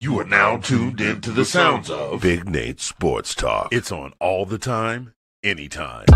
You are now tuned into the sounds of Big Nate Sports Talk. It's on all the time, anytime.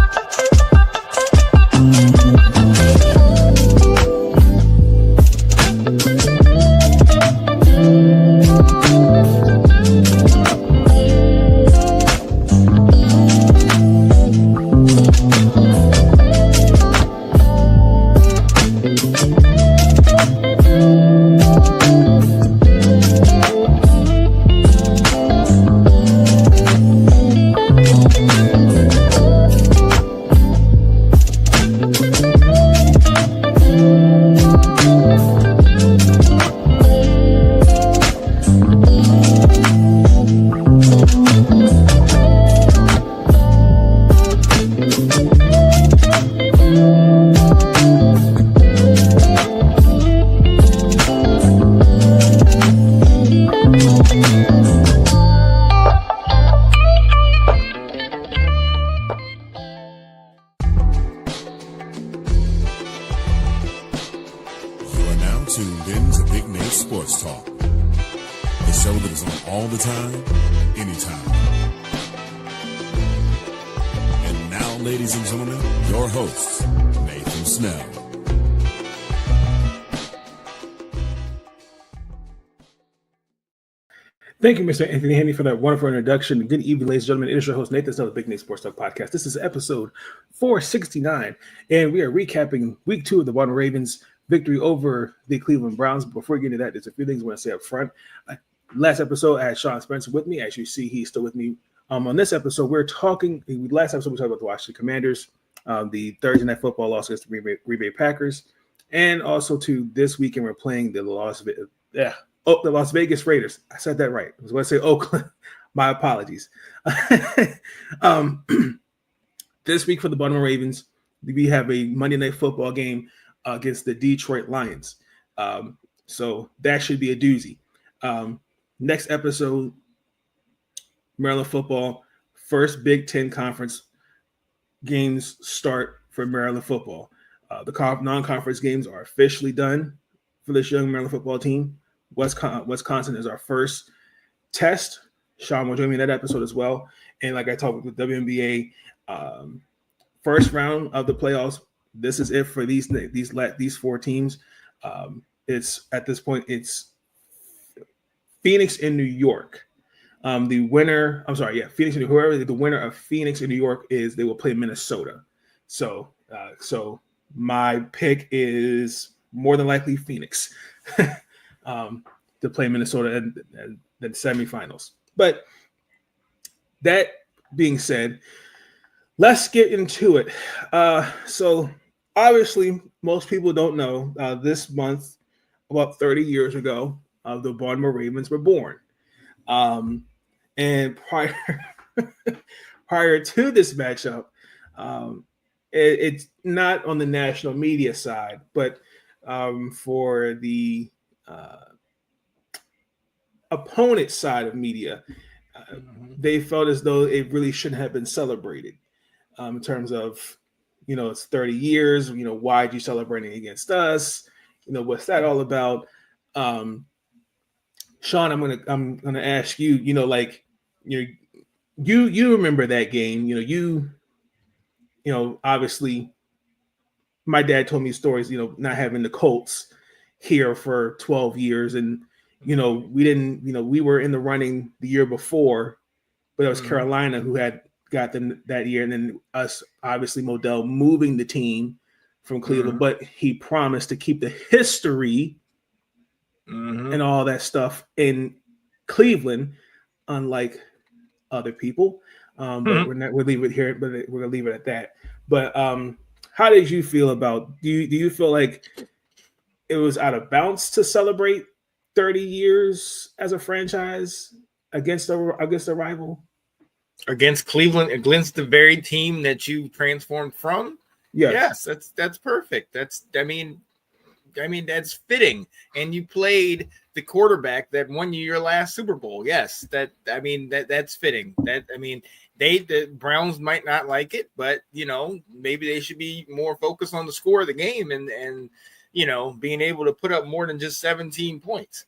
Thank you, Mr. Anthony Haney, for that wonderful introduction. Good evening, ladies and gentlemen. It is your host, Nathan Snell, the Big Nate Sports Talk Podcast. This is episode 469, and we are recapping week 2 of the Baltimore Ravens' victory over the Cleveland Browns. Before we get into that, there's a few things I want to say up front. Last episode, I had Sean Spencer with me. As you see, he's still with me. On this episode, last episode, we talked about the Washington Commanders, the Thursday Night Football loss against the Green Bay Packers, and also to this weekend, we're playing the Las Vegas Raiders. I said that right. I was going to say Oakland. My apologies. This week for the Baltimore Ravens, we have a Monday Night Football game against the Detroit Lions. So that should be a doozy. Next episode, Maryland football. First Big Ten Conference games start for Maryland football. The non-conference games are officially done for this young Maryland football team. Wisconsin is our first test. Sean will join me in that episode as well. And like I talked with WNBA, first round of the playoffs. This is it for these four teams. It's at this point it's Phoenix and New York. The winner of Phoenix and New York they will play Minnesota. So my pick is more than likely Phoenix. To play Minnesota in the semifinals. But that being said, let's get into it. So obviously, most people don't know this month, about 30 years ago, the Baltimore Ravens were born. And prior to this matchup, it's not on the national media side, but for the opponent side of media, they felt as though it really shouldn't have been celebrated in terms of, it's 30 years, why are you celebrating against us? What's that all about? Sean, I'm gonna ask you, you remember that game, obviously my dad told me stories, not having the Colts here for 12 years. And, we were in the running the year before, but it was Carolina who had got them that year. And then us, obviously Modell moving the team from Cleveland, but he promised to keep the history and all that stuff in Cleveland, unlike other people. But we'll leave it here, but we're going to leave it at that. But how did you feel about, do you feel like it was out of bounds to celebrate 30 years as a franchise against a rival? Against Cleveland, against the very team that you transformed from? Yes, that's perfect. That's fitting. And you played the quarterback that won you your last Super Bowl. Yes, that's fitting. The Browns might not like it, but maybe they should be more focused on the score of the game and being able to put up more than just 17 points.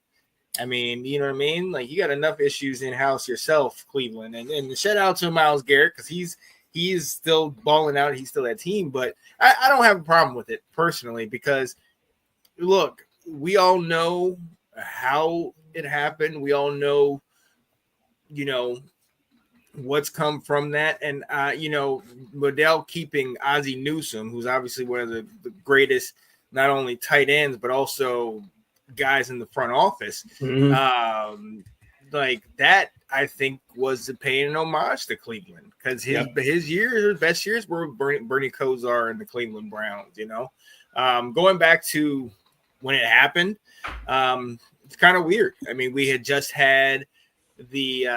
I mean, you know what I mean? Like, you got enough issues in house yourself, Cleveland, and shout out to Myles Garrett because he's still balling out. He's still that team, but I don't have a problem with it personally because look, we all know how it happened. We all know, you know, what's come from that. And, you know, Modell keeping Ozzie Newsome, who's obviously one of the greatest, not only tight ends, but also guys in the front office. Mm-hmm. Like that, I think, was paying an homage to Cleveland because his years, his best years were Bernie Kosar and the Cleveland Browns, you know. Going back to when it happened, it's kind of weird. I mean, we had just had the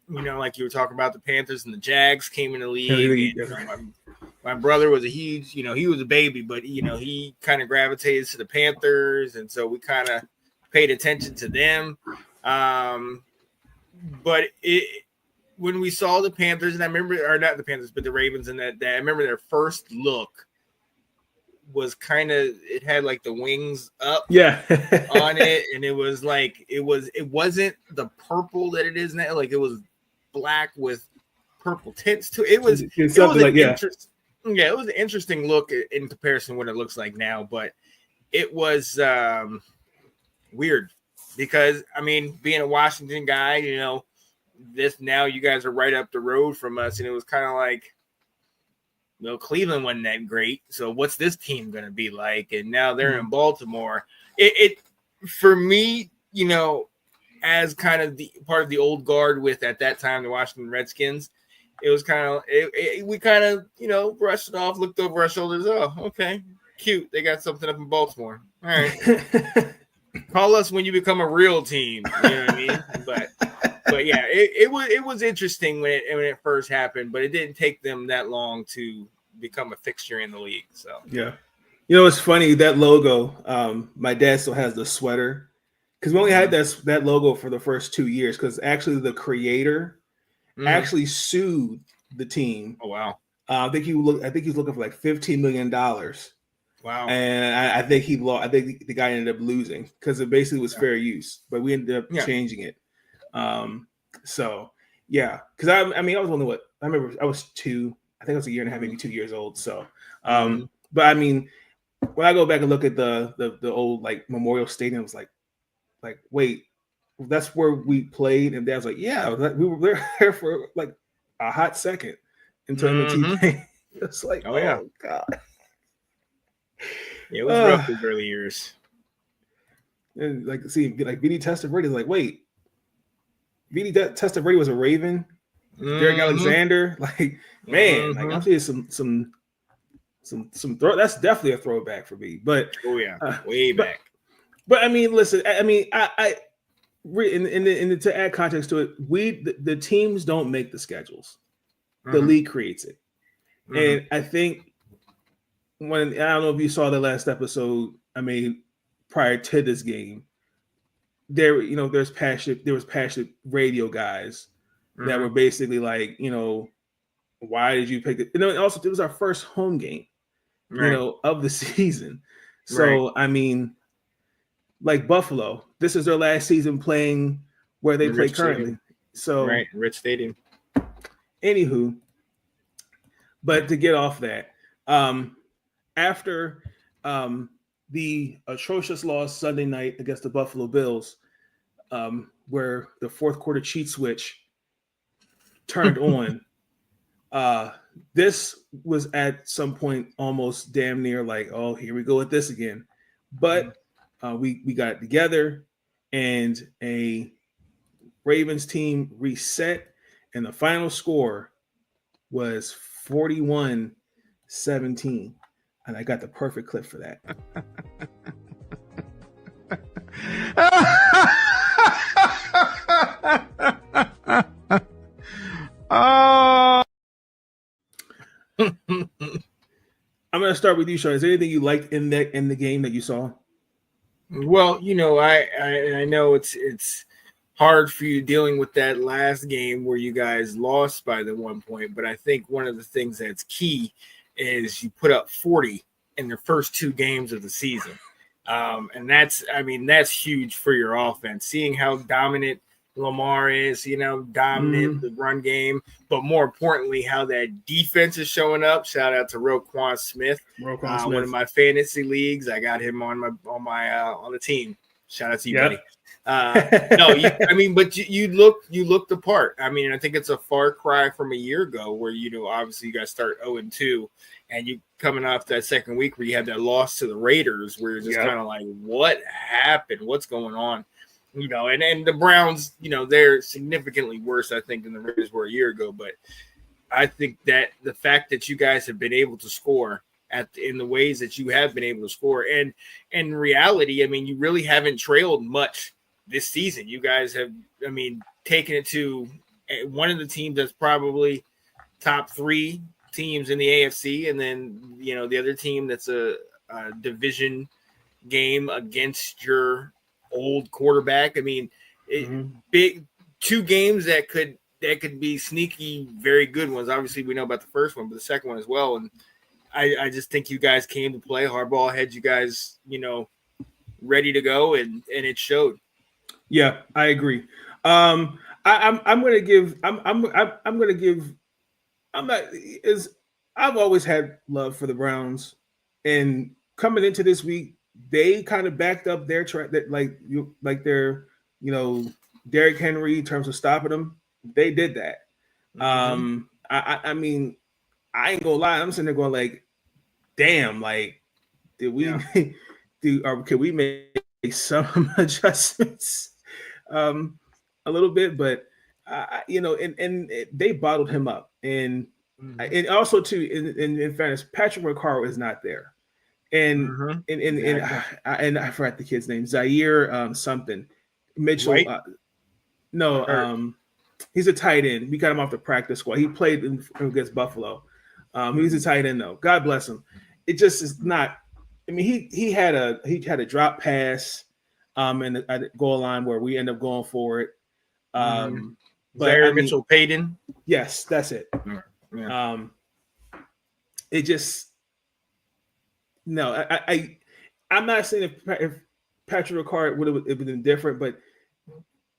you know, like you were talking about, the Panthers and the Jags came in the league. And, my brother was a huge, you know, he was a baby, but, you know, he kind of gravitated to the Panthers. And so we kind of paid attention to them. But when we saw the Panthers, and I remember, or not the Panthers, but the Ravens, and that I remember their first look was kind of, it had like the wings up on it. And it was like, it wasn't the purple that it is now. Like it was black with purple tints to it. It was it was an interesting look in comparison to what it looks like now, but it was weird because, I mean, being a Washington guy, you know, now you guys are right up the road from us, and it was kind of like, you know, Cleveland wasn't that great, so what's this team going to be like? And now they're in Baltimore. It for me, you know, as kind of the part of the old guard with, at that time, the Washington Redskins, it was kind of, we kind of, you know, brushed it off, looked over our shoulders. Oh, okay, cute. They got something up in Baltimore. All right. Call us when you become a real team. You know what I mean? But yeah, it was interesting when it first happened, but it didn't take them that long to become a fixture in the league. So yeah, you know, it's funny, that logo. My dad still has the sweater because we only had that logo for the first 2 years because actually the creator actually sued the team. Oh wow! I think he was looking for like $15 million. Wow! And I think he lost. I think the guy ended up losing because it basically was fair use, but we ended up changing it. So yeah, because I mean, I was only I remember I was 2. I think I was a year and a half, maybe 2 years old. So, but I mean, when I go back and look at the old like Memorial Stadium, it was like wait, that's where we played, and Dad's like, yeah, we were there for like a hot second until MT came. It's like, oh god. Yeah, it was rough those early years. And like, see, like VD Testaverde is like, wait, VD Testaverde was a Raven. Derek Alexander, like, man, like I'm seeing some throw. That's definitely a throwback for me. But way back. But I mean, listen, I mean, to add context to it, the teams don't make the schedules. The league creates it, and I think. I don't know if you saw the last episode, I mean, prior to this game, there was passionate radio guys that were basically like, you know, why did you pick it? You know, also it was our first home game, you know, of the season. So I mean, like Buffalo, this is their last season playing where they play currently. So Rich Stadium. Anywho, but to get off that, after the atrocious loss Sunday night against the Buffalo Bills, where the fourth quarter cheat switch turned on, this was at some point almost damn near like, oh, here we go with this again. But we got it together, and a Ravens team reset, and the final score was 41-17. And I got the perfect clip for that. I'm going to start with you, Sean. Is there anything you liked in the game that you saw? Well, you know, I know it's hard for you dealing with that last game where you guys lost by the 1 point, but I think one of the things that's key is you put up 40 in the first 2 games of the season. And that's huge for your offense. Seeing how dominant Lamar is, dominant the run game, but more importantly, how that defense is showing up. Shout out to Roquan Smith, one of my fantasy leagues. I got him on the team. Shout out to you, buddy. But you looked the part. I mean, I think it's a far cry from a year ago where obviously you guys start 0-2, and you coming off that second week where you had that loss to the Raiders, where you're just kind of like, what happened? What's going on? And the Browns, they're significantly worse, I think, than the Raiders were a year ago. But I think that the fact that you guys have been able to score in the ways that you have been able to score, and in reality, I mean, you really haven't trailed much this season. You guys have, taken it to one of the teams that's probably top 3 teams in the AFC, and then the other team that's a division game against your old quarterback. I mean, big 2 games that could be sneaky, very good ones. Obviously, we know about the first one, but the second one as well. And I just think you guys came to play. Harbaugh had you guys, ready to go, and it showed. Yeah, I agree. I'm gonna give. I've always had love for the Browns, and coming into this week, they kind of backed up their track. That their Derrick Henry in terms of stopping them. They did that. I mean, I ain't gonna lie. I'm sitting there going like, damn, like, did we could we make some adjustments a little bit? But and they bottled him up, and also too, in fairness, Patrick McCarr is not there, and I forgot the kid's name, Zaire something Mitchell. Right? He's a tight end. We got him off the practice squad. He played against Buffalo. He's a tight end though. God bless him. It just is not. I mean, he had a drop pass in the goal line where we end up going for it. Zaire Mitchell Payton. Yes, that's it. Yeah. It just no. I'm not saying if Patrick Ricard would have been different, but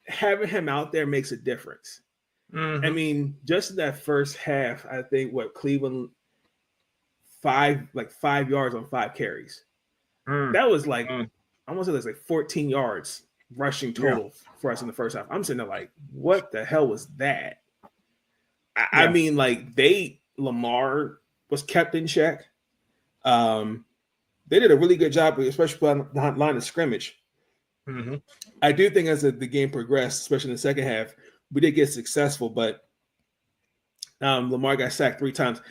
having him out there makes a difference. I mean, just in that first half, I think Cleveland 5 yards on 5 carries. That was like I want to say that's like 14 yards rushing total for us in the first half. I'm sitting there like, what the hell was that? I mean, like Lamar was kept in check. They did a really good job, especially on the line of scrimmage. I do think as the game progressed, especially in the second half, we did get successful, but Lamar got sacked 3 times,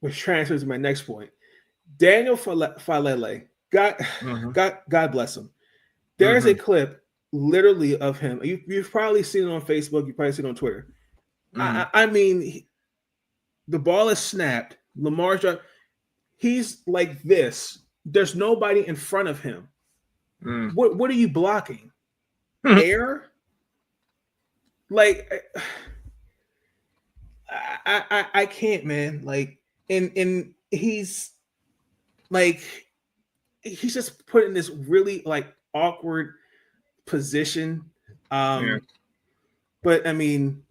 which transfers to my next point. Daniel Falele, God bless him. There's a clip literally of him. You've probably seen it on Facebook. You've probably seen it on Twitter. I mean, the ball is snapped. Lamar's driving. He's like this. There's nobody in front of him. What are you blocking? Air? Like, I can't, man. Like, and he's like, he's just put in this really like awkward position. But I mean,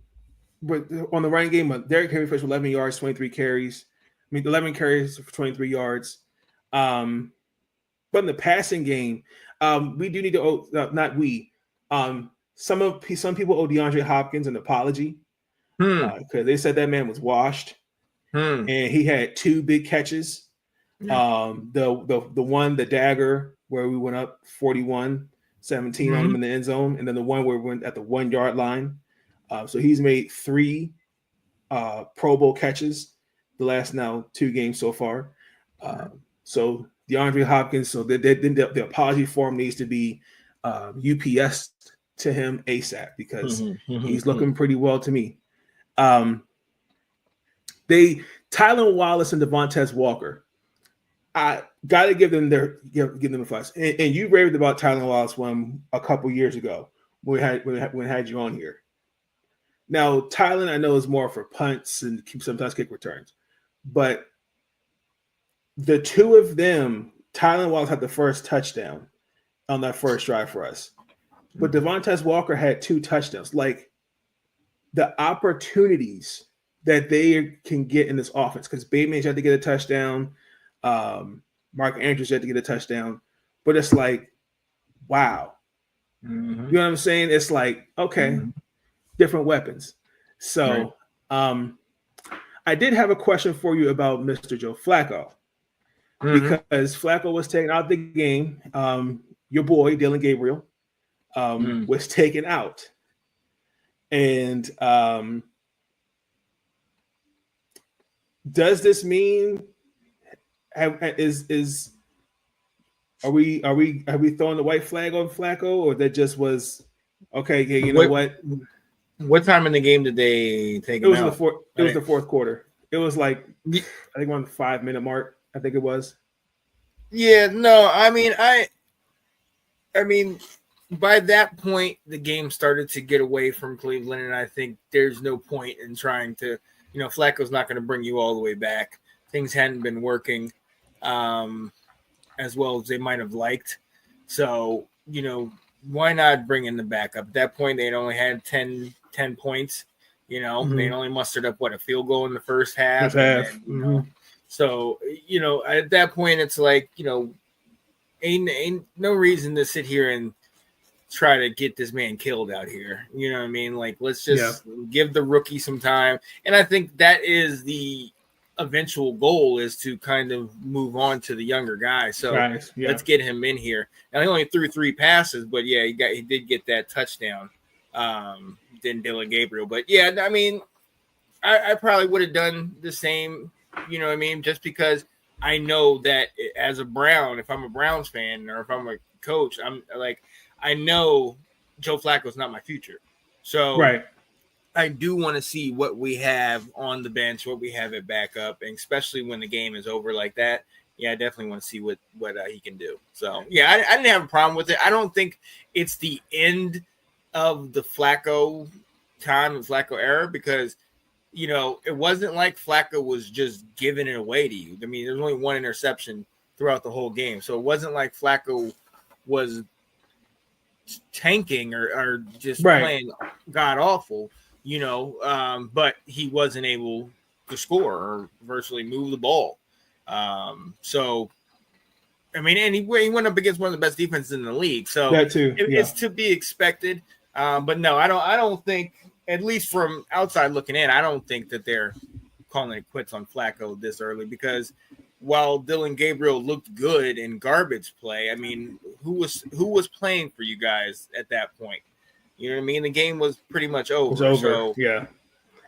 on the running game, Derrick Henry finished 11 yards, 23 carries. 11 carries for 23 yards. But in the passing game, we do need to not we. Some people owe DeAndre Hopkins an apology because they said that man was washed, and he had 2 big catches. The one, the dagger, where we went up 41-17 on him in the end zone, and then the one where we went at the 1 yard line. So he's made 3 Pro Bowl catches the last 2 games so far. So DeAndre Hopkins, so the apology form needs to be UPS to him ASAP because he's looking pretty well to me. Tylen Wallace and Devontae Walker, I got to give them a fuss. And you raved about Tylen Wallace one a couple years ago when we had you on here. Now Tylen, I know, is more for punts and sometimes kick returns, but the 2 of them Tylan Wallace had the first touchdown on that first drive for us. But Devontae Walker had 2 touchdowns. Like, the opportunities that they can get in this offense, because Bateman had to get a touchdown, Mark Andrews had to get a touchdown, but it's like, wow. Mm-hmm. You know what I'm saying? It's like, okay, different weapons. So I did have a question for you about Mr. Joe Flacco, because Flacco was taken out of the game. Your boy, Dylan Gabriel, was taken out. And does this mean are we throwing the white flag on Flacco, or that just was okay? Yeah, you know what? What time in the game did they take him out? It was the fourth quarter. It was like, I think around the 5-minute mark. I think it was. Yeah, no, I mean, by that point, the game started to get away from Cleveland, and I think there's no point in trying to, Flacco's not going to bring you all the way back. Things hadn't been working as well as they might have liked. So, why not bring in the backup? At that point, they'd only had 10 points. They only mustered up, a field goal in the first half. So, at that point, it's like, ain't no reason to sit here and try to get this man killed out here. You know what I mean? Like, let's just give the rookie some time. And I think that is the eventual goal, is to kind of move on to the younger guy. So let's get him in here. Now, he only threw 3 passes, but he did get that touchdown. Than Dylan Gabriel. But yeah, I mean, I probably would have done the same, you know what I mean? Just because I know that as a Brown, if I'm a Browns fan or if I'm a coach, I'm like, I know Joe Flacco's not my future. So I do want to see what we have on the bench, what we have at backup, and especially when the game is over like that. Yeah, I definitely want to see what he can do. So yeah, I didn't have a problem with it. I don't think it's the end of the Flacco time and Flacco era, because it wasn't like Flacco was just giving it away to you. I mean, there's only 1 interception throughout the whole game, so it wasn't like Flacco was tanking or just playing god awful, but he wasn't able to score or virtually move the ball. So I mean, and he went up against one of the best defenses in the league, so that too, it's to be expected. But no, I don't think, at least from outside looking in, I don't think that they're calling it quits on Flacco this early, because while Dylan Gabriel looked good in garbage play, I mean, who was playing for you guys at that point? You know what I mean? The game was pretty much over. It was over. So, yeah.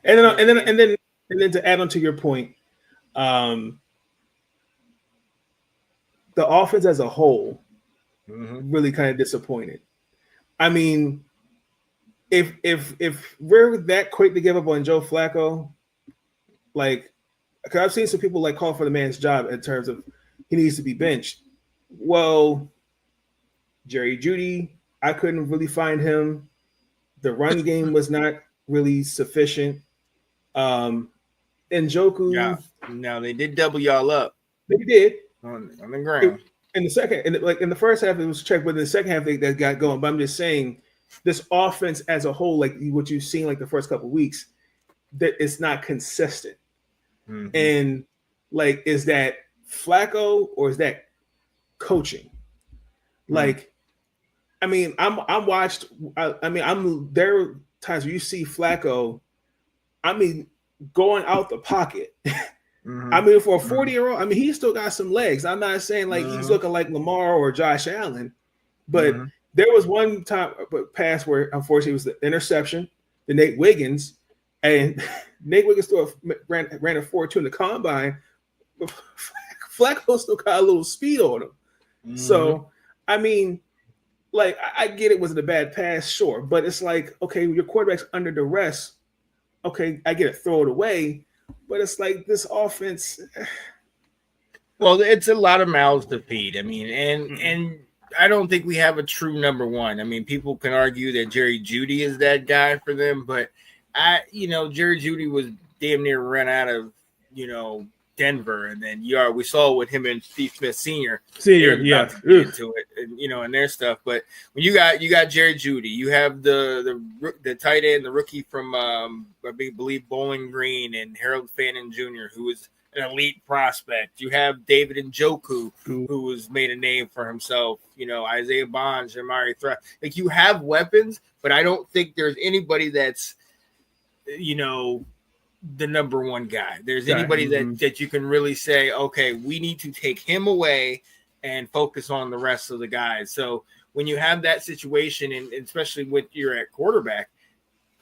And then to add on to your point, the offense as a whole really kind of disappointed. I mean, if we're that quick to give up on Joe Flacco, like, because I've seen some people like call for the man's job in terms of he needs to be benched. Well, Jerry Jeudy, I couldn't really find him. The run game was not really sufficient. Njoku. Yeah. No, they did double y'all up. They did on the ground. In the second, in the first half, it was checked, but in the second half, they got going. But I'm just saying, this offense as a whole, like what you've seen like the first couple of weeks, that it's not consistent. And like, is that Flacco or is that coaching? Like, I mean, I'm watched. I'm there are times where you see Flacco, I mean, going out the pocket. I mean, for a 40-year-old, I mean, he's still got some legs. I'm not saying like he's looking like Lamar or Josh Allen, but there was one time pass where unfortunately it was the interception to Nate Wiggins, and Nate Wiggins ran a 4.2 in the combine. But Flacco still got a little speed on him. So, I mean, like, I get it wasn't a bad pass, sure, but it's like, okay, your quarterback's under duress. Okay, I get it, throw it away. But it's like this offense. Well, it's a lot of mouths to feed. I mean, and I don't think we have a true number one. I mean, people can argue that Jerry Jeudy is that guy for them, but Jerry Jeudy was damn near run out of, Denver, and then we saw with him and Steve Smith Sr. Yeah, to get into it, and and their stuff. But when you got Jerry Jeudy, you have the tight end, the rookie from I believe Bowling Green, and Harold Fannin Jr., who is an elite prospect. You have David Njoku, who has made a name for himself. Isaiah Bonds, Amari Threat. Like, you have weapons, but I don't think there's anybody that's the number one guy. There's anybody that you can really say, okay, we need to take him away and focus on the rest of the guys. So when you have that situation, and especially when you're at quarterback,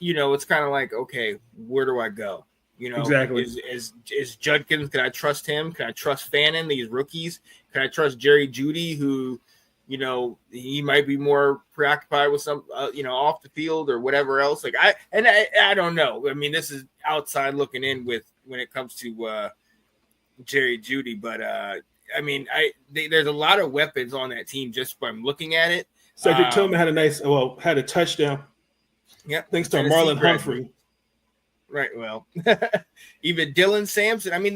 it's kind of like, okay, where do I go? Exactly. Is Judkins? Can I trust him? Can I trust Fannin? These rookies? Can I trust Jerry Jeudy, who he might be more preoccupied with some, off the field or whatever else. Like I don't know. I mean, this is outside looking in when it comes to Jerry Jeudy, but there's a lot of weapons on that team just from looking at it. Cedric Tillman had a touchdown. Yeah, thanks to Marlon Humphrey. Right. Well, even Dylan Sampson. I mean,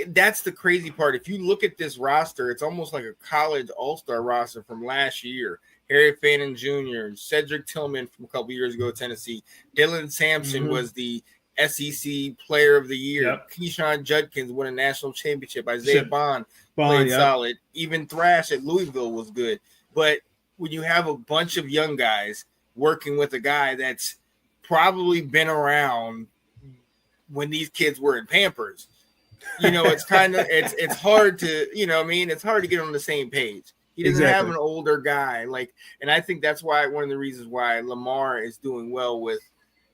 that's the crazy part. If you look at this roster, it's almost like a college all-star roster from last year. Harry Fannin Jr., Cedric Tillman from a couple years ago at Tennessee. Dylan Sampson was the SEC Player of the Year. Yep. Keyshawn Judkins won a national championship. Isaiah Bond played solid. Even Thrash at Louisville was good. But when you have a bunch of young guys working with a guy that's probably been around when these kids were in Pampers, it's kind of it's hard to it's hard to get on the same page. He doesn't have an older guy and I think that's why one of the reasons why Lamar is doing well with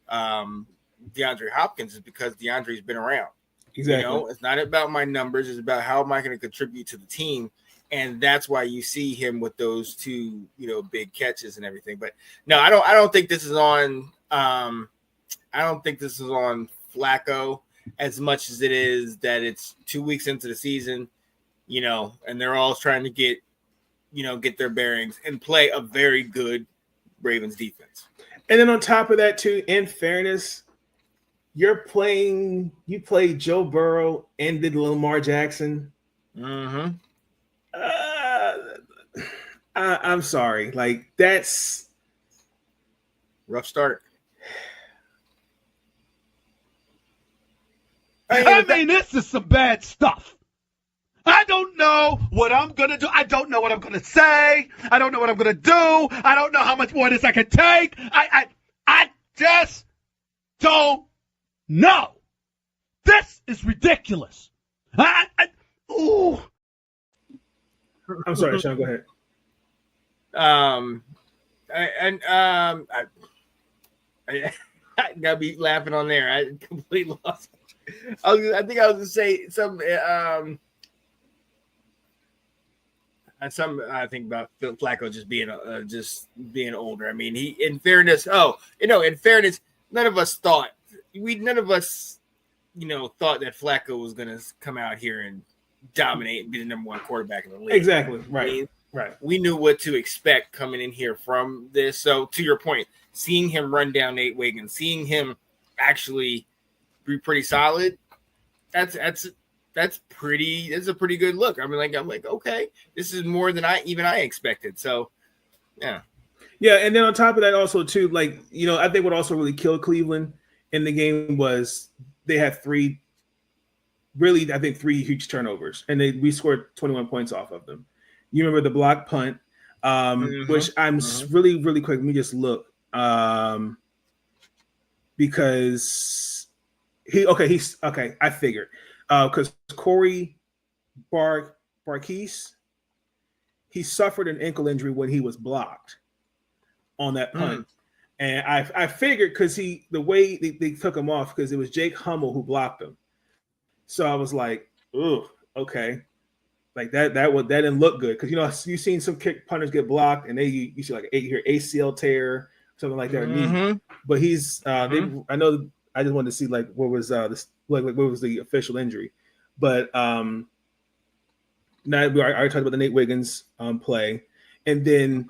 DeAndre Hopkins is because DeAndre's been around. Exactly. It's not about my numbers, it's about how am I going to contribute to the team, and that's why you see him with those two big catches and everything. But no, I don't think this is on Flacco as much as it is that it's 2 weeks into the season, and they're all trying to get their bearings and play a very good Ravens defense. And then on top of that too, in fairness, you played Joe Burrow and did Lamar Jackson. Mm-hmm. I'm sorry. That's rough start. This is some bad stuff. I don't know what I'm going to do. I don't know what I'm going to say. I don't know what I'm going to do. I don't know how much more this I can take. I just don't know. This is ridiculous. Ooh. I'm sorry, Sean, go ahead. I gotta be laughing on there. I completely lost. I think I was gonna say some. I think about Phil Flacco just being older. I mean, in fairness, none of us thought thought that Flacco was gonna come out here and dominate and be the number one quarterback in the league. Exactly. Right. I mean, right. We knew what to expect coming in here from this. So to your point, seeing him run down Nate Wiggins, seeing him actually be pretty solid, that's a pretty good look. I mean, I'm like, okay, this is more than I expected. So yeah. Yeah, and then on top of that also too, I think what also really killed Cleveland in the game was they had three huge turnovers, and we scored 21 points off of them. You remember the block punt, which I'm really, really quick. Let me just look, because I figured because Corey Barquise, he suffered an ankle injury when he was blocked on that punt. And I figured because the way they took him off, because it was Jake Hummel who blocked him. So I was like, "Ooh, okay." Like that didn't look good, because you've seen some kick punters get blocked and you see your ACL tear, something like that. Knee. But he's I know I just wanted to see what was what was the official injury, but now we already talked about the Nate Wiggins play, and then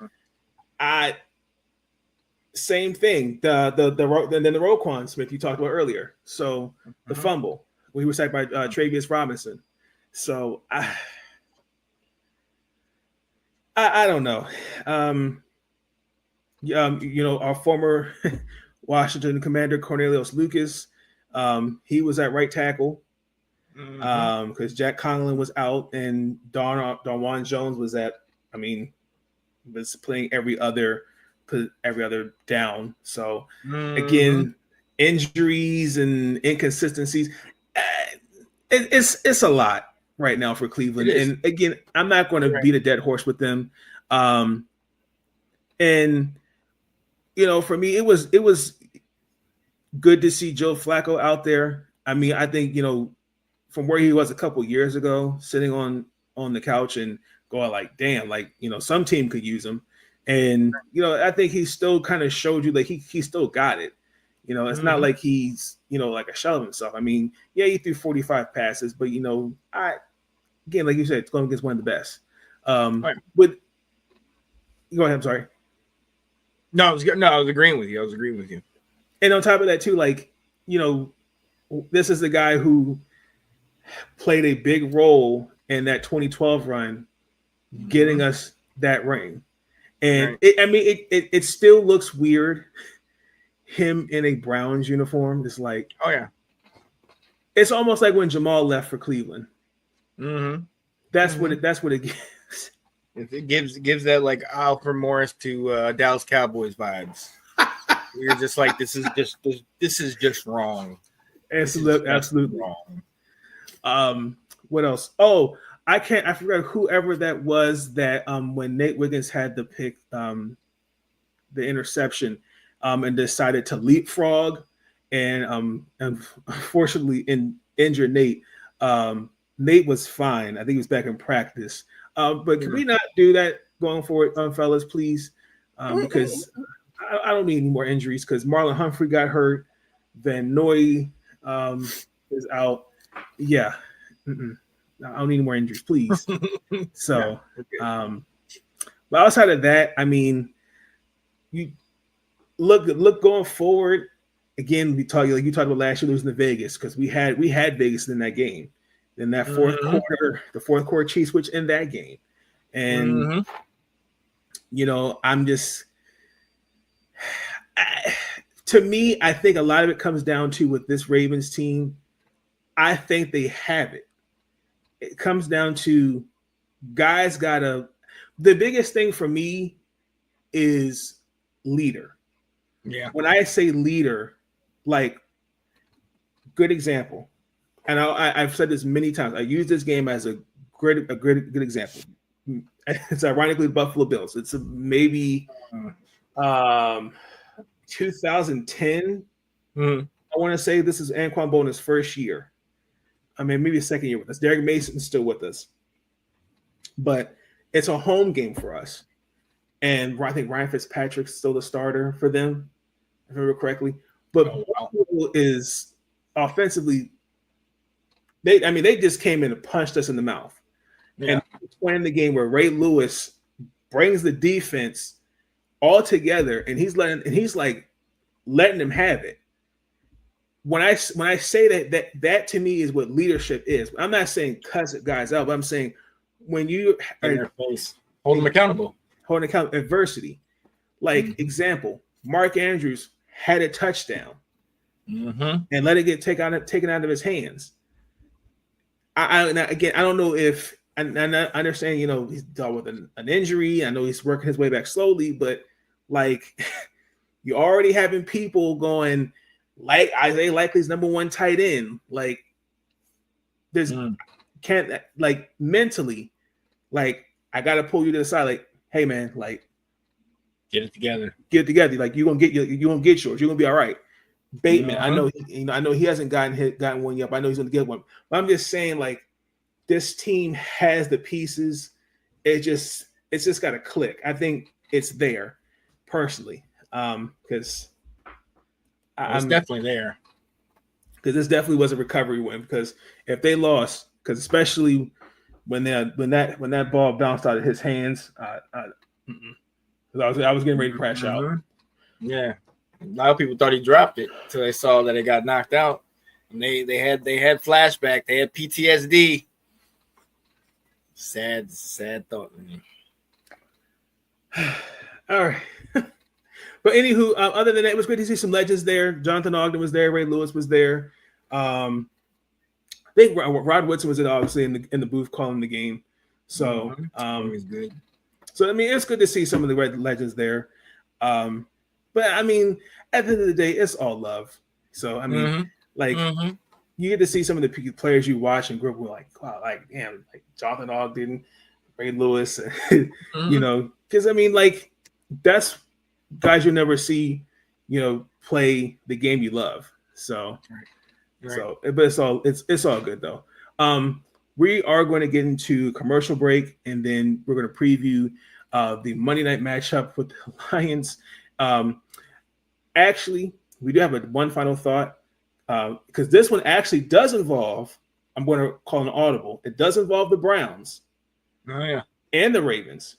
same thing, the Roquan Smith you talked about earlier. So the fumble. when he was sacked by Travius Robinson. So I don't know. Our former Washington Commander Cornelius Lucas, he was at right tackle because Jack Conlon was out and Darwan Jones was playing every other down. So again, injuries and inconsistencies. It's a lot right now for Cleveland. And again, I'm not going to beat a dead horse with them. And for me, it was good to see Joe Flacco out there. I mean, I think from where he was a couple years ago, sitting on the couch and going like, damn, some team could use him. And I think he still kind of showed you that he still got it. It's not like he's like a shell of himself. I mean, yeah, he threw 45 passes, but again, like you said, it's going against one of the best. Right. Go ahead. I'm sorry. No, I was agreeing with you. And on top of that, too, this is the guy who played a big role in that 2012 run, getting us that ring. And it still looks weird. Him in a Browns uniform, it's like, oh yeah, it's almost like when Jamal left for Cleveland. That's what it gives. It gives that like Alfred Morris to Dallas Cowboys vibes. You're just like, this is just wrong. Absolutely wrong. What else? Oh, I forgot whoever that was that when Nate Wiggins had the pick, the interception, and decided to leapfrog and unfortunately injure Nate. Nate was fine. I think he was back in practice. But can we not do that going forward, fellas, please? Because I don't need any more injuries because Marlon Humphrey got hurt. Van Noy is out. Yeah. I don't need any more injuries, please. So, but outside of that, I mean, you look going forward. Again, you talked about last year losing to Vegas because we had Vegas in that game. In that fourth quarter, the fourth quarter Chiefs switch in that game. And I'm just to me, I think a lot of it comes down to with this Ravens team, I think they have it. It comes down to guys the biggest thing for me is leader. Yeah. When I say leader, like good example, and I've said this many times. I use this game as a good example. It's ironically the Buffalo Bills. It's maybe 2010. I want to say this is Anquan Boldin's first year. I mean, maybe a second year with us. Derek Mason's still with us. But it's a home game for us. And I think Ryan Fitzpatrick's still the starter for them, if I remember correctly. But Buffalo is offensively, they just came in and punched us in the mouth. Yeah. And playing the game where Ray Lewis brings the defense all together, and he's letting them have it. When I say that to me is what leadership is. I'm not saying cuss guys out, but I'm saying when you in their face, hold them accountable, adversity. Like example, Mark Andrews had a touchdown and let it get taken out of his hands. I don't know if I understand. He's dealt with an injury. I know he's working his way back slowly, but like you already having people going like Isaiah Likely's number one tight end. Like there's can't like mentally, like I gotta pull you to the side. Like, hey man, like get it together. Like you're gonna get yours. You're gonna be all right. Bateman, I know he hasn't gotten one yet. But I know he's gonna get one. But I'm just saying, like this team has the pieces. It's just got to click. I think it's there, personally, because it's definitely there. Because this definitely was a recovery win. Because if they lost, because especially when that ball bounced out of his hands, I was getting ready to crash out. Yeah, a lot of people thought he dropped it until they saw that it got knocked out. And they had flashback. They had PTSD. Sad thought. All right. But anywho, other than that, it was great to see some legends there. Jonathan Ogden was there. Ray Lewis was there. I think Rod Woodson was obviously in the booth calling the game. So, always good. So I mean, it's good to see some of the red legends there. But I mean, at the end of the day, it's all love. So I mean, you get to see some of the players you watch and grew up with, like, wow, like damn, like Jonathan Ogden, Ray Lewis, you know, because I mean, like that's guys you'll never see, you know, play the game you love. So, but it's all good though. We are going to get into commercial break, and then we're going to preview the Monday night matchup with the Lions. Actually, we do have one final thought, because this one actually does involve, I'm going to call an audible. It does involve the Browns. Oh, yeah. And the Ravens.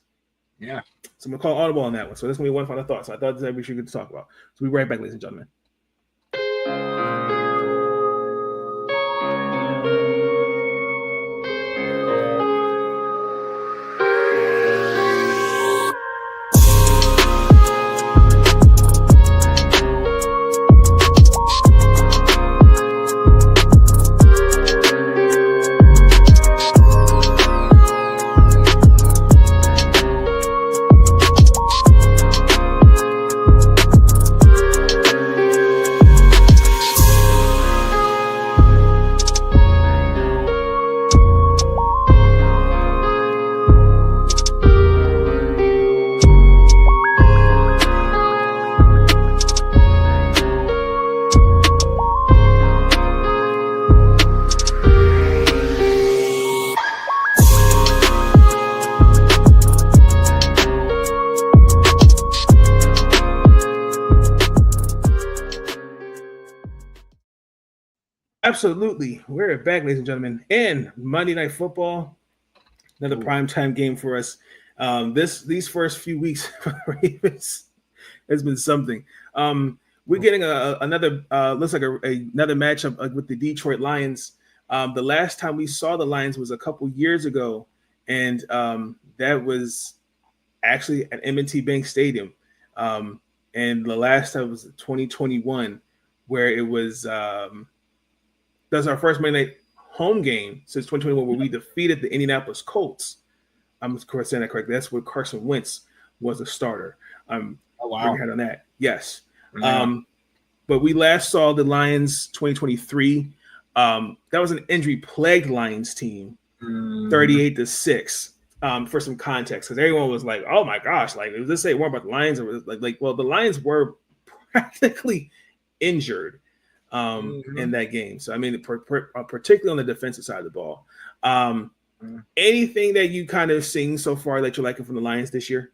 Yeah. So I'm going to call audible on that one. So that's going to be one final thought. So I thought that we should get to talk about. So we'll be right back, ladies and gentlemen. Absolutely. We're back, ladies and gentlemen. And Monday Night Football, another primetime game for us. These first few weeks for the Ravens has been something. We're getting another looks like another matchup with the Detroit Lions. The last time we saw the Lions was a couple years ago, and that was actually at M&T Bank Stadium. And the last time was 2021, where it was that's our first Monday night home game since 2021, where we defeated the Indianapolis Colts. I'm of course saying that correctly. That's where Carson Wentz was a starter. Oh wow! On that, yes. Yeah. But we last saw the Lions 2023. That was an injury-plagued Lions team, 38-6. For some context, because everyone was like, "Oh my gosh!" Like, let's say more about the Lions, or well, the Lions were practically injured in that game. So I mean, particularly on the defensive side of the ball. Anything that you kind of seen so far that you're liking from the Lions this year?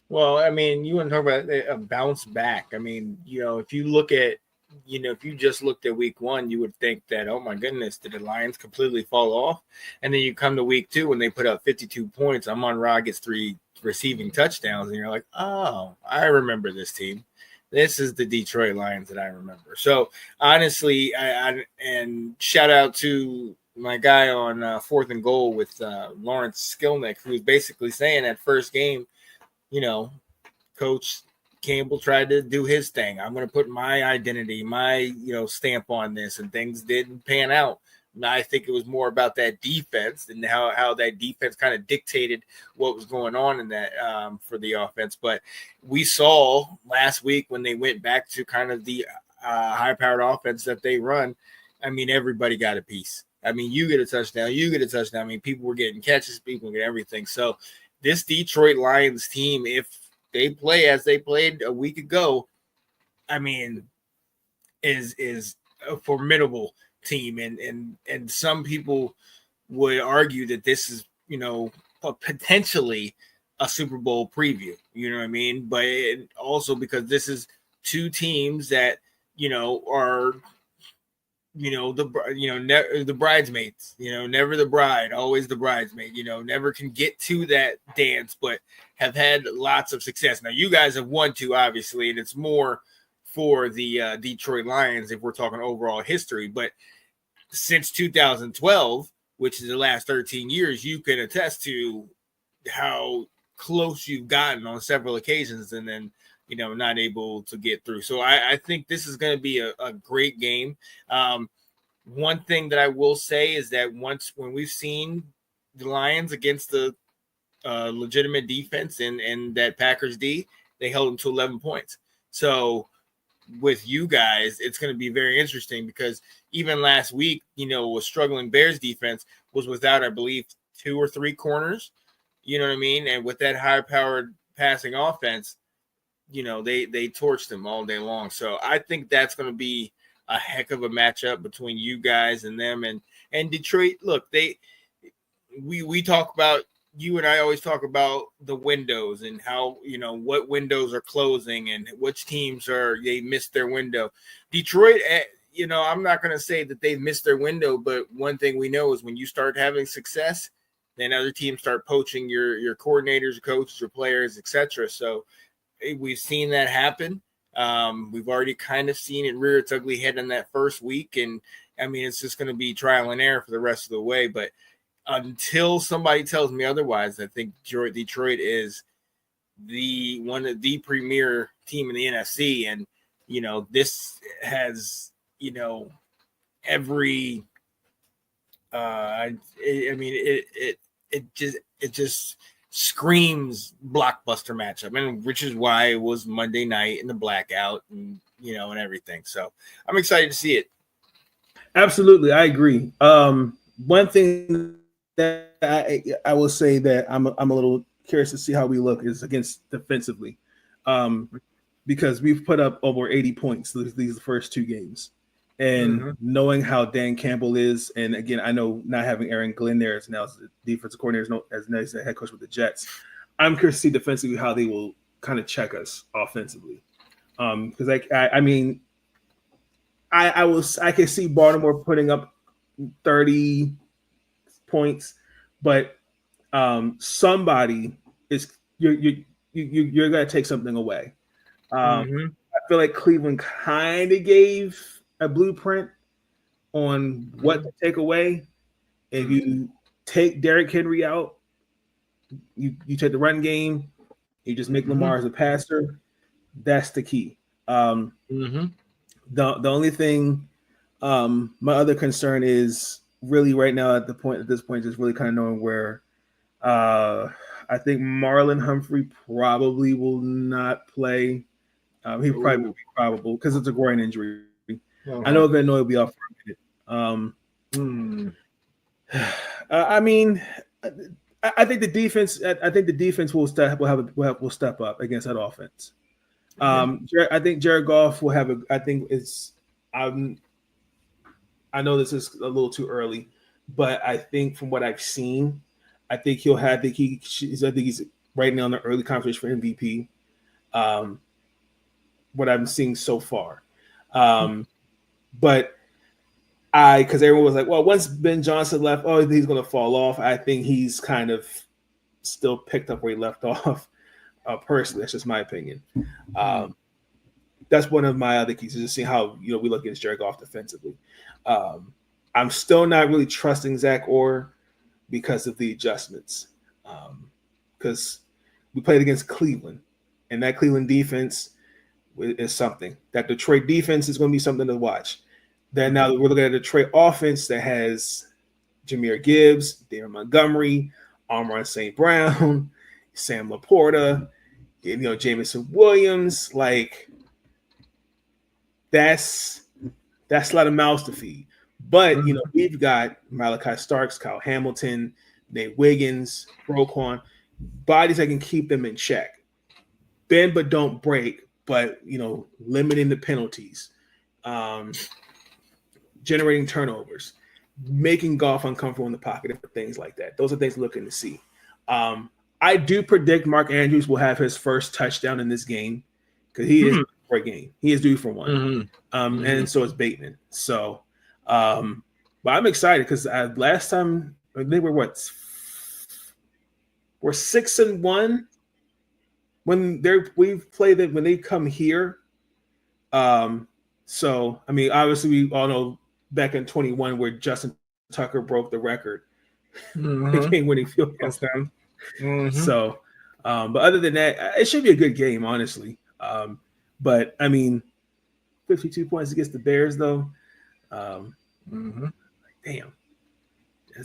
Well, I mean, you want to talk about a bounce back. I mean, you know, if you look at, you know, if you just looked at week one, you would think that, oh my goodness, did the Lions completely fall off? And then you come to week two when they put up 52 points. Amon-Ra gets 3 receiving touchdowns, and you're like, oh, I remember this team. This is the Detroit Lions that I remember. So honestly, and shout out to my guy on 4th and Goal with Lawrence Skilnick, who was basically saying that first game, you know, Coach Campbell tried to do his thing. I'm going to put my identity, my, you know, stamp on this, and things didn't pan out. And I think it was more about that defense and how that defense kind of dictated what was going on in that for the offense. But we saw last week when they went back to kind of the high-powered offense that they run, I mean, everybody got a piece. I mean, you get a touchdown, you get a touchdown. I mean, people were getting catches, people were getting everything. So this Detroit Lions team, if they play as they played a week ago, I mean, is a formidable team. And some people would argue that this is, you know, potentially a Super Bowl preview, you know what I mean? But also because this is two teams that, you know, are, you know, the bridesmaids, you know, never the bride, always the bridesmaid, you know, never can get to that dance, but have had lots of success. Now you guys have won 2, obviously, and it's more for the Detroit Lions if we're talking overall history. But since 2012, which is the last 13 years, you can attest to how close you've gotten on several occasions and then, not able to get through. So I think this is going to be a great game. One thing that I will say is that when we've seen the Lions against the legitimate defense and that Packers D, they held them to 11 points. So with you guys, it's going to be very interesting because even last week, a struggling Bears defense was without, I believe, 2 or 3 corners. You know what I mean? And with that high-powered passing offense, they torched them all day long. So I think that's going to be a heck of a matchup between you guys and them. And Detroit, look, we talk about, you and I always talk about the windows and how, what windows are closing and which teams they missed their window. Detroit, I'm not going to say that they've missed their window, but one thing we know is when you start having success, then other teams start poaching your coordinators, your coaches, your players, etc. So we've seen that happen. We've already kind of seen it rear its ugly head in that first week. And I mean, it's just going to be trial and error for the rest of the way. But until somebody tells me otherwise, I think Detroit is one of the premier team in the NFC. And, this has, every, it just screams blockbuster matchup, and which is why it was Monday night in the blackout and and everything. So I'm excited to see it. Absolutely, I agree. One thing that I will say that I'm a little curious to see how we look is against defensively, because we've put up over 80 points these first 2 games. And knowing how Dan Campbell is, and again, I know not having Aaron Glenn there as now as the defensive coordinator, as now he's the head coach with the Jets, I'm curious to see defensively how they will kind of check us offensively. Because I can see Baltimore putting up 30 points, but somebody is you're gonna take something away. I feel like Cleveland kind of gave a blueprint on what to take away. If you take Derrick Henry out, you take the run game, you just make Lamar as a passer. That's the key. The only thing, my other concern is really right now at this point, just really kind of knowing where. I think Marlon Humphrey probably will not play. He probably will be probable because it's a groin injury. I know Van Noy will be off for a minute. I mean, I think the defense. I think the defense will step up against that offense. I think Jared Goff will have a. I think it's. I know this is a little too early, but I think from what I've seen, I think he'll have. I think he's right now in the early conversation for MVP. What I'm seeing so far. But because everyone was like, well, once Ben Johnson left, he's going to fall off. I think he's kind of still picked up where he left off. Personally, that's just my opinion. That's one of my other keys, is just seeing how we look against Jared Goff defensively. I'm still not really trusting Zach Orr because of the adjustments. Because we played against Cleveland, and that Cleveland defense is something. That Detroit defense is going to be something to watch. Then now we're looking at a Detroit offense that has Jahmyr Gibbs, David Montgomery, Amon St. Brown, Sam Laporta, Jameson Williams. Like, that's a lot of mouths to feed. But we've got Malachi Starks, Kyle Hamilton, Nate Wiggins, Roquan, bodies that can keep them in check. Bend but don't break, but limiting the penalties, generating turnovers, making Goff uncomfortable in the pocket, and things like that. Those are things we're looking to see. I do predict Mark Andrews will have his first touchdown in this game because he is for a game. He is due for one. And so is Bateman. So, but I'm excited because last time they were we're 6-1 when they come here. So I mean, obviously, we all know back in 21 where Justin Tucker broke the record, the game-winning field goal. So, but other than that, it should be a good game, honestly. But I mean, 52 points against the Bears, though. Damn,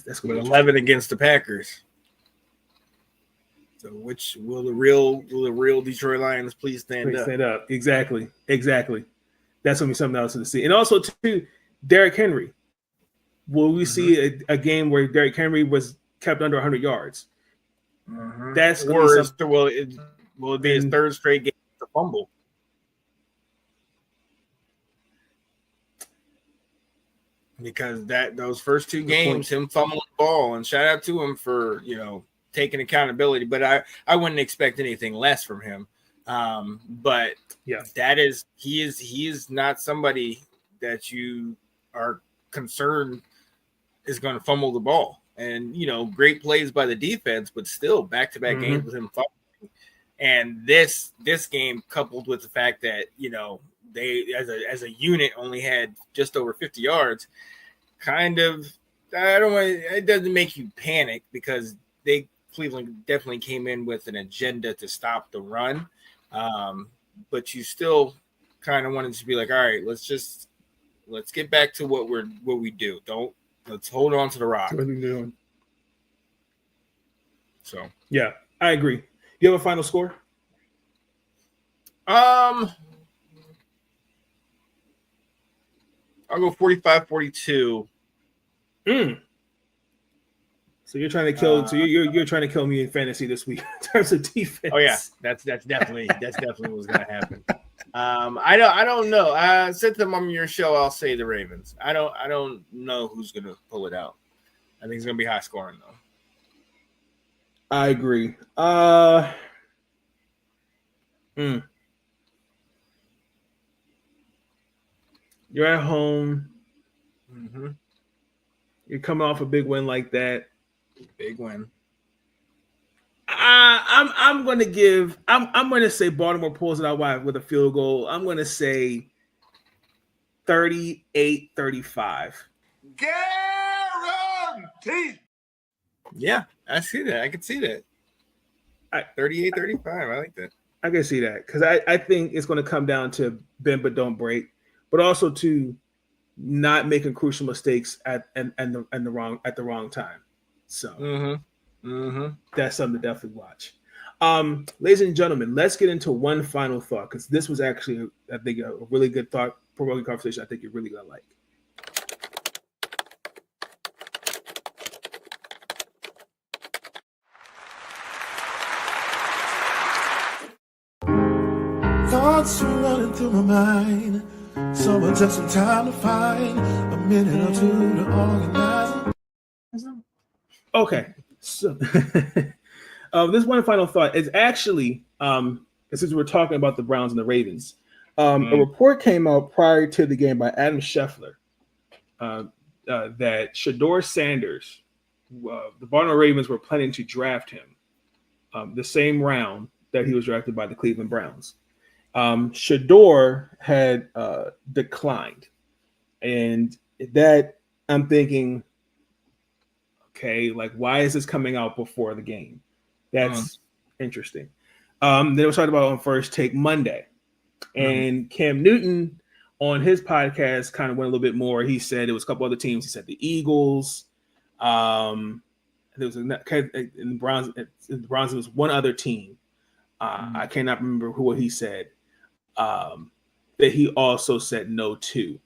that's with 11 against the Packers. So, which will the real Detroit Lions please stand up? Exactly. That's gonna be something else to see. And also, too, Derrick Henry. Will we see a game where Derrick Henry was kept under 100 yards? That's will it be his third straight game to fumble? Because those first two games, him fumbling the ball, and shout out to him for taking accountability. But I wouldn't expect anything less from him. But he is not somebody that you are concerned is going to fumble the ball. And great plays by the defense, but still back-to-back games with him fumbling. And this game, coupled with the fact that they as a unit only had just over 50 yards, it doesn't make you panic because Cleveland definitely came in with an agenda to stop the run. But you still kind of wanted to be like, all right, let's get back to what we do. Let's hold on to the rock. What are we doing? So yeah, I agree. Do you have a final score? I'll go 45-42. So you're trying to kill. So you're trying to kill me in fantasy this week in terms of defense. Oh yeah, that's definitely what's gonna happen. I don't know. I said to them on your show, I'll say the Ravens. I don't know who's gonna pull it out. I think it's gonna be high scoring though. I agree. You're at home. You're coming off a big win like that. Big win. I'm gonna say Baltimore pulls it out wide with a field goal. I'm gonna say 38-35. Guaranteed. Yeah, I see that. I can see that. 38-35. I like that. I can see that because I think it's going to come down to bend but don't break, but also to not making crucial mistakes at the wrong time. So that's something to definitely watch. Ladies and gentlemen, let's get into one final thought because this was actually, I think, a really good thought-provoking conversation. I think you're really gonna like. Thoughts are running through my mind, so I took some time to find a minute or two to organize. Okay, so this one final thought is actually, since we're talking about the Browns and the Ravens, a report came out prior to the game by Adam Scheffler that Shedeur Sanders, the Baltimore Ravens were planning to draft him the same round that he was drafted by the Cleveland Browns. Shedeur had declined, and that I'm thinking, okay, like why is this coming out before the game? That's interesting. They were talking about on First Take Monday, and Cam Newton on his podcast kind of went a little bit more. He said it was a couple other teams. He said the Eagles. There was in the Browns. In the Browns, there was one other team. I cannot remember what he said. That he also said no to.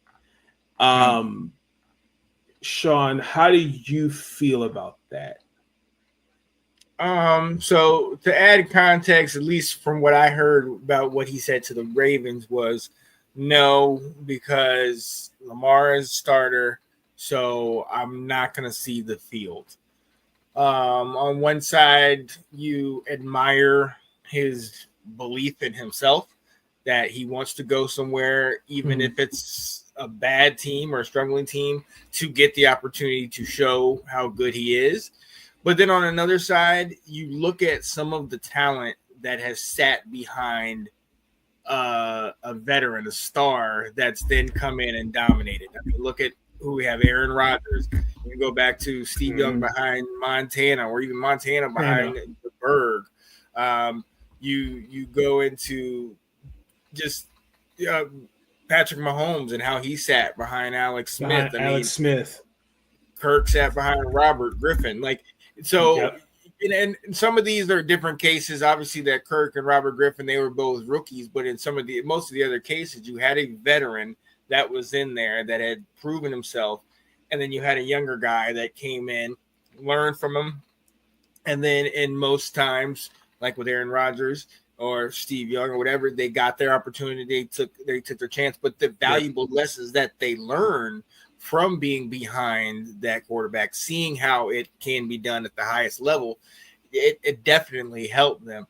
Sean, how do you feel about that? So to add context, at least from what I heard about what he said to the Ravens was no, because Lamar is starter, so I'm not going to see the field. On one side, you admire his belief in himself that he wants to go somewhere, even if it's a bad team or a struggling team, to get the opportunity to show how good he is. But then on another side, you look at some of the talent that has sat behind a a veteran, a star that's then come in and dominated. I mean, look at who we have: Aaron Rodgers. You go back to Steve Young behind Montana, or even Montana behind the Berg. You go into just Patrick Mahomes and how he sat behind Alex Smith. Smith. Kirk sat behind Robert Griffin. Like, so, and some of these are different cases. Obviously, that Kirk and Robert Griffin, they were both rookies, but in most of the other cases, you had a veteran that was in there that had proven himself, and then you had a younger guy that came in, learned from him, and then in most times, like with Aaron Rodgers or Steve Young or whatever, they got their opportunity. They took their chance, but the valuable lessons that they learned from being behind that quarterback, seeing how it can be done at the highest level, it definitely helped them.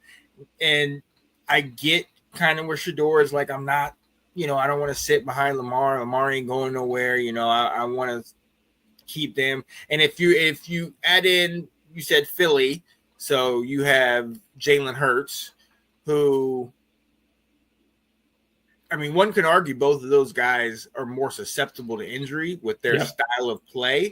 And I get kind of where Shedeur is like, I'm not, I don't want to sit behind Lamar. Lamar ain't going nowhere. I want to keep them. And if you add in, you said Philly, so you have Jalen Hurts, who, I mean, one could argue both of those guys are more susceptible to injury with their style of play.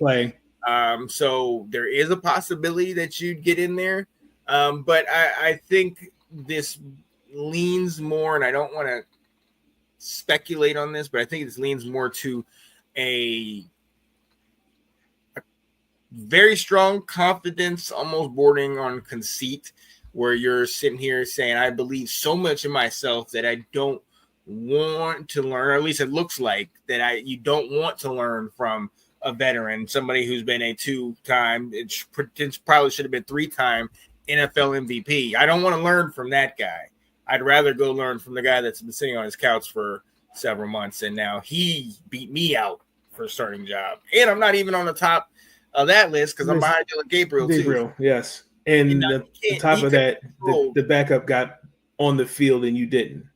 So there is a possibility that you'd get in there. But I think this leans more, and I don't want to speculate on this, but I think this leans more to a very strong confidence, almost bordering on conceit, where you're sitting here saying, I believe so much in myself that I don't want to learn, or at least it looks like that you don't want to learn from a veteran, somebody who's been a 2-time, it probably should have been 3-time NFL MVP. I don't want to learn from that guy. I'd rather go learn from the guy that's been sitting on his couch for several months, and now he beat me out for a starting job. And I'm not even on the top of that list because I'm behind Dylan Gabriel too. Yes. And on top of that, the backup got on the field and you didn't.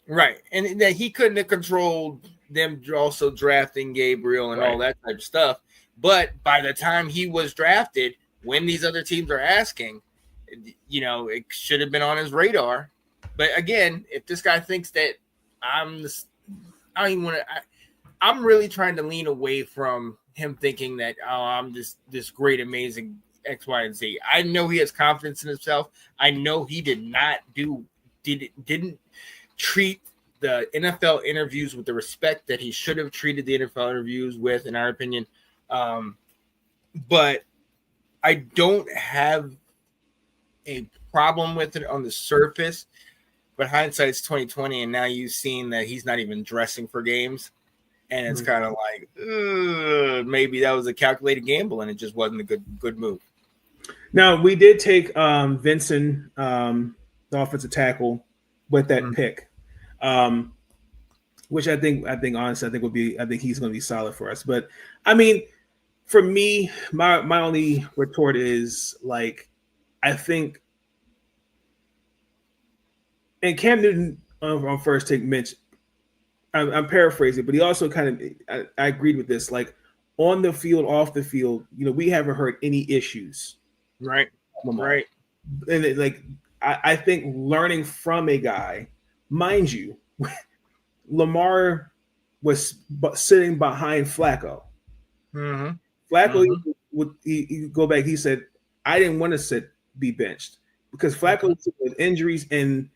Right. And that he couldn't have controlled them also drafting Gabriel and all that type of stuff. But by the time he was drafted, when these other teams are asking, it should have been on his radar. But again, if this guy thinks that I'm really trying to lean away from him thinking that, I'm this great, amazing X, Y, and Z. I know he has confidence in himself. I know he didn't treat the NFL interviews with the respect that he should have treated the NFL interviews with, in our opinion. But I don't have a problem with it on the surface. But hindsight's 2020, and now you've seen that he's not even dressing for games. And it's kind of like, maybe that was a calculated gamble, and it just wasn't a good move. Now, we did take Vincent, the offensive tackle, with that pick, which I think honestly, I think he's going to be solid for us. But I mean, for me, my only retort is like, I think, and Cam Newton on first take mentioned, I'm paraphrasing, but he also kind of, I agreed with this, like on the field, off the field, we haven't heard any issues. Right. Right. And I think learning from a guy, mind you, Lamar was sitting behind Flacco. Mm-hmm. Flacco, he go back, he said, I didn't want to be benched because Flacco was with injuries, and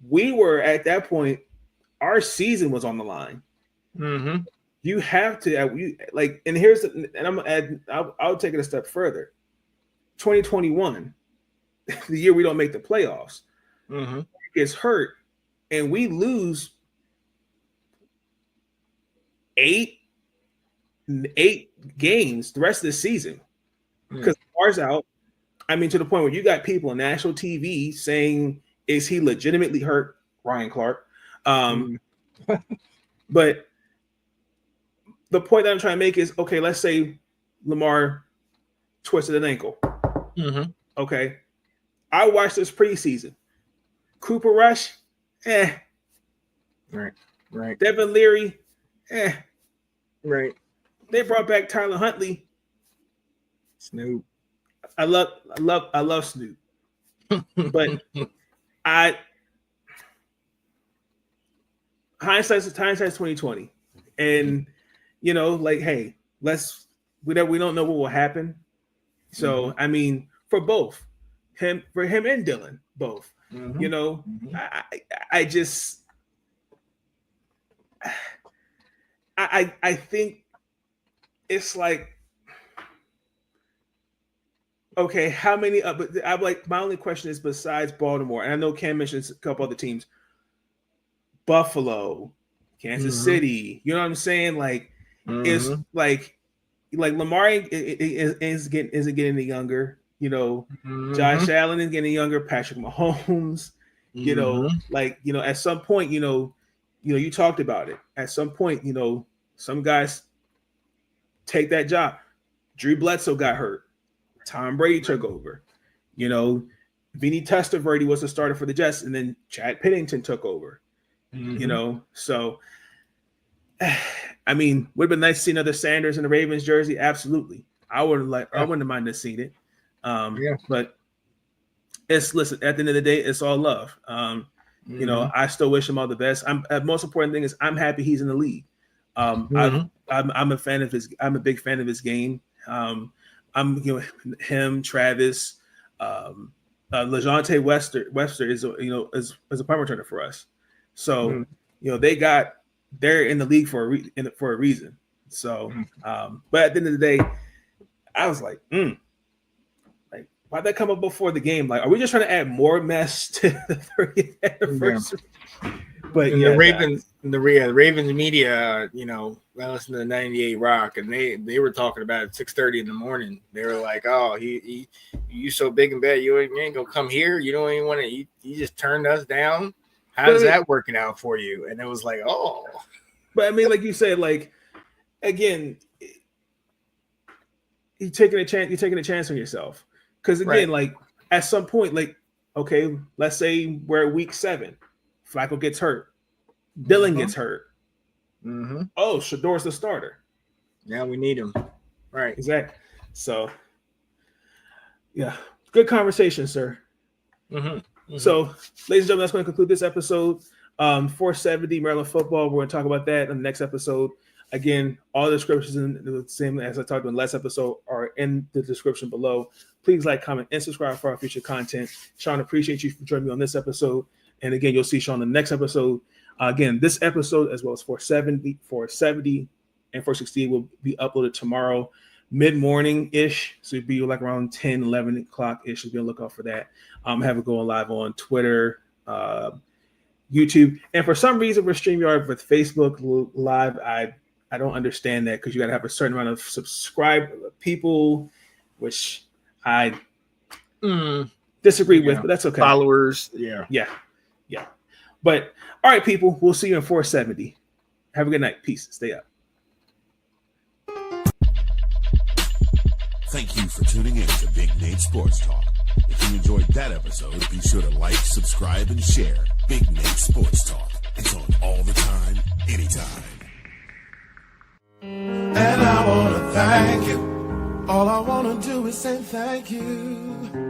we were at that point, our season was on the line. Mm-hmm. You have to, and here's, and I'm gonna add, I'll take it a step further. 2021, the year we don't make the playoffs, gets hurt, and we lose eight games the rest of the season because Lamar's out. I mean, to the point where you got people on national TV saying, "Is he legitimately hurt?" Ryan Clark. But the point that I'm trying to make is, okay, let's say Lamar twisted an ankle. Okay. I watched this preseason. Cooper Rush, Right. Devin Leary, Right. They brought back Tyler Huntley. Snoop. I love Snoop. But hindsight's 2020, and like, hey, we don't know what will happen. So I mean, for him and Dylan, both. I just I think it's like, okay, how many? But I'm like, my only question is, besides Baltimore, and I know Cam mentions a couple other teams, Buffalo, Kansas City. You know what I'm saying? Like, it's like Lamar isn't getting any younger. Josh Allen is getting younger. Patrick Mahomes. At some point, you talked about it. At some point, some guys take that job. Drew Bledsoe got hurt. Tom Brady took over. Vinny Testaverde was the starter for the Jets, and then Chad Pennington took over. So I mean, would have been nice to see another Sanders in the Ravens jersey. Absolutely, I wouldn't have minded to see it. But listen. At the end of the day, it's all love. I still wish him all the best. Most important thing is I'm happy he's in the league. I'm a fan of his. I'm a big fan of his game. Him, Travis, LeJounte Webster is a punt returner for us. So they're in the league for a reason. So, but at the end of the day, I was like, why'd that come up before the game? Like, are we just trying to add more mess to the 30th anniversary? But the Ravens media, I listened to the 98 Rock, and they were talking about it at 6:30 in the morning. They were like, "Oh, you so big and bad, you ain't gonna come here. You don't even want to. You just turned us down. How's that working out for you?" And it was like, "Oh." But I mean, like you said, like, again, you're taking a chance on yourself. Because again, like, at some point, like, okay, let's say we're at week 7, Flacco gets hurt, Dylan gets hurt. Oh, Shador's the starter. Yeah, we need him. Right. Exactly. So, yeah, good conversation, sir. So, ladies and gentlemen, that's going to conclude this episode. 470 Maryland football. We're going to talk about that in the next episode. Again, all the descriptions in the same as I talked about in the last episode are in the description below. Please like, comment, and subscribe for our future content. Sean, appreciate you for joining me on this episode. And again, you'll see Sean in the next episode. Again, this episode, as well as 470, and 460 will be uploaded tomorrow, mid-morning-ish. So it'll be like around 10, 11 o'clock-ish. So be on the lookout for that. Have it going live on Twitter, YouTube. And for some reason, we're StreamYard with Facebook Live. I don't understand that, because you got to have a certain amount of subscribe people, which I disagree with, but that's okay. Followers, yeah. But all right, people, we'll see you in 470. Have a good night. Peace. Stay up. Thank you for tuning in to Big Nate Sports Talk. If you enjoyed that episode, be sure to like, subscribe, and share Big Nate Sports Talk. It's on all the time, anytime. And I want to thank you. All I want to do is say thank you.